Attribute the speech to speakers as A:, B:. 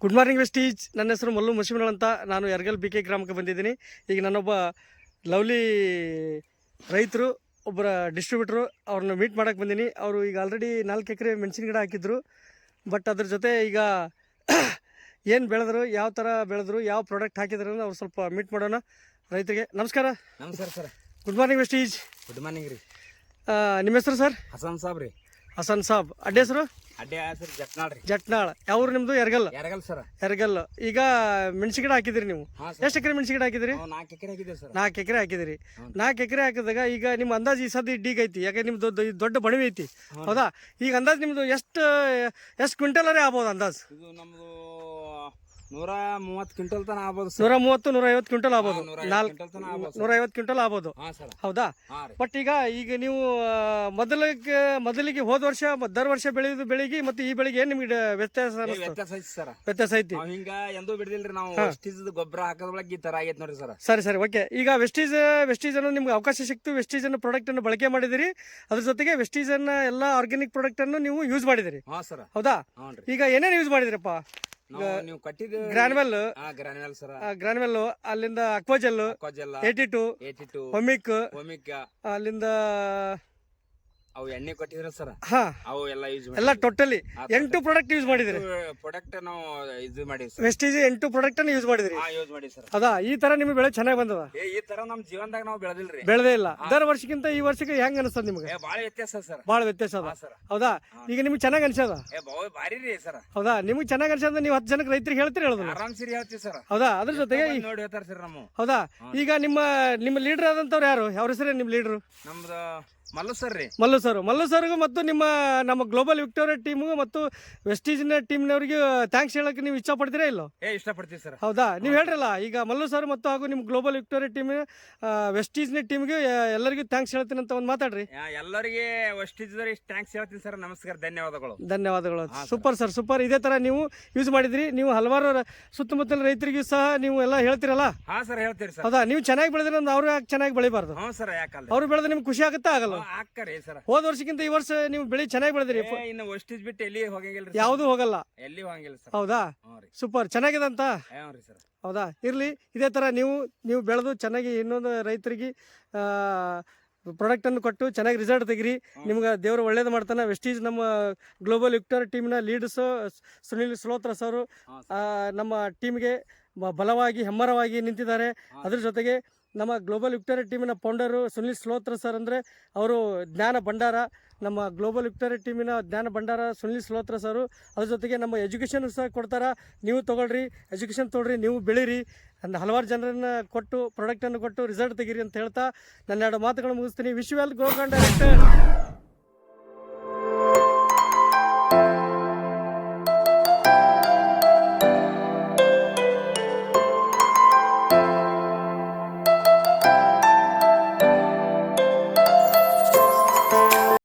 A: Good morning Vestige. ನನ್ನ ಹೆಸರು ಮಲ್ಲು ಮಶಿಮನಳ್ ಅಂತ. ನಾನು ಯರ್ಗಲ್ BK ಗ್ರಾಮಕ್ಕೆ ಬಂದಿದ್ದೀನಿ. ಈಗ ನಾನೊಬ್ಬ ಲವ್ಲಿ ರೈತರು, ಒಬ್ಬರ ಡಿಸ್ಟ್ರಿಬ್ಯೂಟ್ರು, ಅವ್ರನ್ನ ಮೀಟ್ ಮಾಡೋಕ್ಕೆ ಬಂದೀನಿ. ಅವರು ಈಗ ಆಲ್ರೆಡಿ 4 ಎಕರೆ ಮೆಣಸಿನ ಗಿಡ ಹಾಕಿದ್ರು. ಬಟ್ ಅದ್ರ ಜೊತೆ ಈಗ ಏನು ಬೆಳೆದ್ರು, ಯಾವ ಥರ ಬೆಳೆದ್ರು, ಯಾವ ಪ್ರಾಡಕ್ಟ್ ಹಾಕಿದ್ರು ಅವ್ರು ಸ್ವಲ್ಪ ಮೀಟ್ ಮಾಡೋಣ ರೈತರಿಗೆ. ನಮಸ್ಕಾರ.
B: ನಮಸ್ಕಾರ sir.
A: Good morning Vestige.
B: Good morning ರೀ.
A: ನಿಮ್ಮ ಹೆಸರು ಸರ್?
B: ಹಸನ್ ಸಾಬ್ ರೀ.
A: ಹಸನ್ ಸಾಬ್. ಅಡ್ಡೆ ಹೆಸರು?
B: ಅಡ್ಡೆ ಹೆಸರು ಜಟ್ನಾಳ್ ರೀ.
A: ಜಟ್ನಾಳ್. ಯಾವ್ರು ನಿಮ್ಮದು? ಯರ್ಗಲ್.
B: ಯರಗಲ್ ಸರ್.
A: ಯರ್ಗಲ್. ಈಗ ಮೆಣಸಿನ ಗಿಡ ಹಾಕಿದಿರಿ ನೀವು? ಎಷ್ಟು ಎಕರೆ ಮೆಣಸಿನ ಗಿಡ ಹಾಕಿದಿರಿ?
B: 4 ಎಕರೆ ಹಾಕಿದೆ ಸರ್.
A: 4 ಎಕರೆ ಹಾಕಿದಿರಿ. 4 ಎಕರೆ ಹಾಕಿದಾಗ ಈಗ ನಿಮ್ಮ ಅಂದಾಜು ಈ ಸದ್ಯ ಡೀಗ್ ಐತಿ, ಯಾಕೆ ನಿಮ್ದು ದೊಡ್ಡ ಬಣವೆ ಐತಿ, ಹೌದಾ? ಈಗ ಅಂದಾಜು ನಿಮ್ದು ಎಷ್ಟು ಕ್ವಿಂಟಲರೇ ಆಗ್ಬೋದು ಅಂದಾಜು?
B: ಇದು ನಮ್ದು 130 ಕ್ವಿಂಟಲ್ ತನ ಆಗ್ಬೋದು.
A: 130 150 ಕ್ವಿಂಟಲ್ ಆಗ್ಬೋದು.
B: 150
A: ಕ್ವಿಂಟಲ್ ಆಗ್ಬೋದು, ಹೌದಾ? ಬಟ್ ಈಗ ನೀವು ಮೊದಲಿಗೆ ಹೋದ ವರ್ಷ ವರ್ಷ ಬೆಳೆಯುವುದು ಬೆಳಿಗ್ಗೆ ಮತ್ತು ಈ ಬೆಳಿಗ್ಗೆ ಏನು ನಿಮ್ಗೆ ವ್ಯತ್ಯಾಸ
B: ಐತಿ ಸರ್?
A: ವ್ಯತ್ಯಾಸ ಐತಿ.
B: ಹಿಂಗ ಎಂದೂ ಬಿಡದಿಲ್ರಿ ನಾವು. ವೆಸ್ಟೀಜ್ ಗೊಬ್ಬರ ಹಾಕೋದ್ರೊಳಗೆ ಈ ತರ ಆಗೈತೆ ನೋಡ್ರಿ ಸರ್.
A: ಸರಿ ಓಕೆ. ಈಗ ವೆಸ್ಟೀಜ್ ಅನ್ನು ನಿಮ್ಗೆ ಅವಕಾಶ ಸಿಕ್ತು, ವೆಸ್ಟೀಜ್ ಅನ್ನು ಪ್ರಾಡಕ್ಟ್ ಅನ್ನು ಬಳಕೆ ಮಾಡಿದಿರಿ. ಅದ್ರ ಜೊತೆಗೆ ವೆಸ್ಟೀಜ್ ಅನ್ನ ಎಲ್ಲ ಆರ್ಗ್ಯಾನಿಕ್ ಪ್ರಾಡಕ್ಟ್ ಅನ್ನು ನೀವು ಯೂಸ್ ಮಾಡಿದಿರಿ, ಹೌದಾ? ಈಗ ಏನೇನು ಯೂಸ್ ಮಾಡಿದಿರಪ್ಪ?
B: ನೀವು ಕಟ್ಟಿದ
A: ಗ್ರಾನ್ವೆಲ್
B: ಸರ್,
A: ಗ್ರಾನ್ವೆಲ್, ಅಲ್ಲಿಂದ ಅಕ್ವಾಜೆಲ್, 82, ಹೊಮಿಕ್, ಅಲ್ಲಿಂದ
B: ಅವು ಎಣ್ಣೆ ಕೊಟ್ಟಿದ್ರ ಸರ್. ಅವು ಎಲ್ಲ ಯೂಸ್
A: ಎಲ್ಲ ಟೋಟಲಿ 8 ಪ್ರಾಡಕ್ಟ್ ಯೂಸ್ ಮಾಡಿದ್ರಿ.
B: ಪ್ರಾಡಕ್ಟ್ ನಾವು ಇದು ಮಾಡಿದ್ವಿ ಸರ್.
A: ವೆಸ್ಟೀಜ್ 8 ಪ್ರಾಡಕ್ಟ್ ಅನ್ನು ಯೂಸ್ ಮಾಡಿದ್ರಿ.
B: ಯೂಸ್ ಮಾಡಿ ಸರ್.
A: ಹೌದಾ? ಈ ತರ ನಿಮ್ಗೆ ಬೆಳೆ ಚೆನ್ನಾಗಿ ಬಂದದ?
B: ಈ ತರ ನಮ್ ಜೀವನದಾಗ ನಾವು ಬೆಳೆದಿಲ್ರಿ,
A: ಬೆಳೆದೇ ಇಲ್ಲ. ವರ್ಷಕ್ಕಿಂತ ಈ ವರ್ಷಕ್ಕೆ ಹೆಂಗ್ ಅನಿಸ್ತದ ನಿಮ್ಗೆ?
B: ಬಹಳ ವ್ಯತ್ಯಾಸ ಸರ್.
A: ಬಹಳ ವ್ಯತ್ಯಾಸ ಅದ, ಹೌದಾ? ಈಗ ನಿಮ್ಗೆ ಚೆನ್ನಾಗಿ ಅನ್ಸದ?
B: ಭಾರಿ ರೀ ಸರ್.
A: ಹೌದಾ? ನಿಮ್ಗೆ ಚೆನ್ನಾಗಿ ಅನ್ಸದ? ನೀವು 10 ಜನಕ್ಕೆ ರೈತರಿಗೆ ಹೇಳ್ತೀರಿ? ಹೇಳೋದು
B: ಆರಾಮ್ ಸರಿ ಹೇಳ್ತೀವಿ ಸರ್.
A: ಹೌದಾ? ಅದ್ರ ಜೊತೆಗೆ
B: ನೋಡಿ ಹೇಳ್ತಾರ ಸರ್ ನಮ್ಮ.
A: ಹೌದಾ? ಈಗ ನಿಮ್ಮ ಲೀಡರ್ ಆದಂತವ್ರು ಯಾರು? ಅವ್ರ ಹೆಸರೇ ನಿಮ್ಮ ಲೀಡರ್?
B: ನಮ್ದು ಮಲ್ಲು ಸರ್ ರೀ.
A: ಮಲ್ಲು ಸರ್ಗೂ ಮತ್ತು ನಮ್ಮ ಗ್ಲೋಬಲ್ ವಿಕ್ಟೋರಿಯಾ ಟೀಮ್ಗೂ ಮತ್ತು ವೆಸ್ಟೀಜ್ನ ಟೀಮ್ನವ್ರಿಗೆ ಥ್ಯಾಂಕ್ಸ್ ಹೇಳಕ್ಕೆ ನೀವು ಇಷ್ಟ ಪಡ್ತೀರಾ ಇಲ್ಲೋ?
B: ಇಷ್ಟಪಡ್ತೀವಿ ಸರ್.
A: ಹೌದಾ? ನೀವು ಹೇಳ್ರಲ್ಲ, ಈಗ ಮಲ್ಲು ಸರ್ ಮತ್ತು ಹಾಗೂ ನಿಮ್ಮ ಗ್ಲೋಬಲ್ ವಿಕ್ಟೋರಿಯಾ ಟೀಮ್, ವೆಸ್ಟೀಜ್ನ ಟೀಮ್ಗೆ ಎಲ್ಲರಿಗೂ ಥ್ಯಾಂಕ್ಸ್ ಹೇಳ್ತೀನಿ ಅಂತ ಒಂದು ಮಾತಾಡ್ರಿ.
B: ಎಲ್ಲರಿಗೆ ವೆಸ್ಟೀಜ್ ಥ್ಯಾಂಕ್ಸ್ ಹೇಳ್ತೀನಿ ಸರ್. ನಮಸ್ಕಾರ,
A: ಧನ್ಯವಾದಗಳು. Super sir, super. ಇದೇ ತರ ನೀವು ಯೂಸ್ ಮಾಡಿದ್ರಿ. ನೀವು ಹಲವಾರು ಸುತ್ತಮುತ್ತಲ ರೈತರಿಗೂ ಸಹ ನೀವು ಎಲ್ಲ ಹೇಳ್ತಿರಲ್ಲ?
B: ಹಾ ಸರ್, ಹೇಳ್ತೀರಿ ಸರ್.
A: ಹೌದಾ? ನೀವು ಚೆನ್ನಾಗಿ ಬೆಳೆದ್ರೆ ಅವ್ರು ಯಾಕೆ ಚೆನ್ನಾಗಿ ಬೆಳಿಬಾರ್ದು?
B: ಸರ್, ಯಾಕಲ್ಲ?
A: ಅವ್ರು ಬೆಳೆದ್ರೆ ನಿಮ್ಗೆ ಖುಷಿ ಆಗುತ್ತಾ? ಆಗಲ್ಲ?
B: ಸರ್,
A: ಹೋದ ವರ್ಷಕ್ಕಿಂತ ಈ ವರ್ಷ ನೀವು ಬೆಳೆ ಚೆನ್ನಾಗಿ ಬೆಳೆದ್ರಿ.
B: ಇನ್ನು ವೆಸ್ಟೀಜ್ ಬಿಟ್ಟು ಎಲ್ಲಿ ಹೋಗಂಗಿಲ್ಲ,
A: ಯಾವ್ದು ಹೋಗಲ್ಲ,
B: ಎಲ್ಲಿ ಹೋಗಂಗಿಲ್ಲ ಸರ್.
A: ಹೌದಾ? ಸೂಪರ್, ಚೆನ್ನಾಗಿದೆ ಅಂತ. ಹೌದಾ? ಇರ್ಲಿ, ಇದೇ ತರ ನೀವು ಬೆಳೆದು ಚೆನ್ನಾಗಿ ಇನ್ನೊಂದು ರೈತರಿಗೆ ಪ್ರಾಡಕ್ಟ್ ಅನ್ನು ಕೊಟ್ಟು ಚೆನ್ನಾಗಿ ರಿಸಲ್ಟ್ ತೆಗಿರಿ. ನಿಮ್ಗೆ ದೇವರು ಒಳ್ಳೇದು ಮಾಡ್ತಾನೆ. ವೆಸ್ಟೀಜ್ ನಮ್ಮ ಗ್ಲೋಬಲ್ ವಿಕ್ಟೋರಿಯಾ ಟೀಮ್ನ ಲೀಡರ್ಸ್ ಸುನಿಲ್ ಸ್ಲೋತ್ರ ಸರ್ ನಮ್ಮ ಟೀಮ್ಗೆ ಬಲವಾಗಿ ಹೆಮ್ಮರವಾಗಿ ನಿಂತಿದ್ದಾರೆ. ಅದ್ರ ಜೊತೆಗೆ ನಮ್ಮ ಗ್ಲೋಬಲ್ ವಿಕ್ಟೋರಿಯಾ ಟೀಮಿನ ಫೌಂಡರು ಸುನಿಲ್ ಸ್ಲೋತ್ರ ಸರ್ ಅಂದರೆ ಅವರು ಜ್ಞಾನ ಭಂಡಾರ. ನಮ್ಮ ಗ್ಲೋಬಲ್ ವಿಕ್ಟೋರಿಯಾ ಟೀಮಿನ ಜ್ಞಾನ ಭಂಡಾರ ಸುನಿಲ್ ಸ್ಲೋತ್ರ ಸರು. ಅದ್ರ ಜೊತೆಗೆ ನಮ್ಮ ಎಜುಕೇಷನ್ ಸಹ ಕೊಡ್ತಾರೆ. ನೀವು ತೊಗೊಳ್ರಿ, ಎಜುಕೇಷನ್ ತೊಗೊಳ್ರಿ, ನೀವು ಬೆಳೀರಿ, ಹಲವಾರು ಜನರನ್ನು ಕೊಟ್ಟು ಪ್ರಾಡಕ್ಟನ್ನು ಕೊಟ್ಟು ರಿಸಲ್ಟ್ ತೆಗೀರಿ ಅಂತ ಹೇಳ್ತಾ ನನ್ನ 2 ಮಾತುಗಳು ಮುಗಿಸ್ತೀನಿ. Wish you well. Grow director.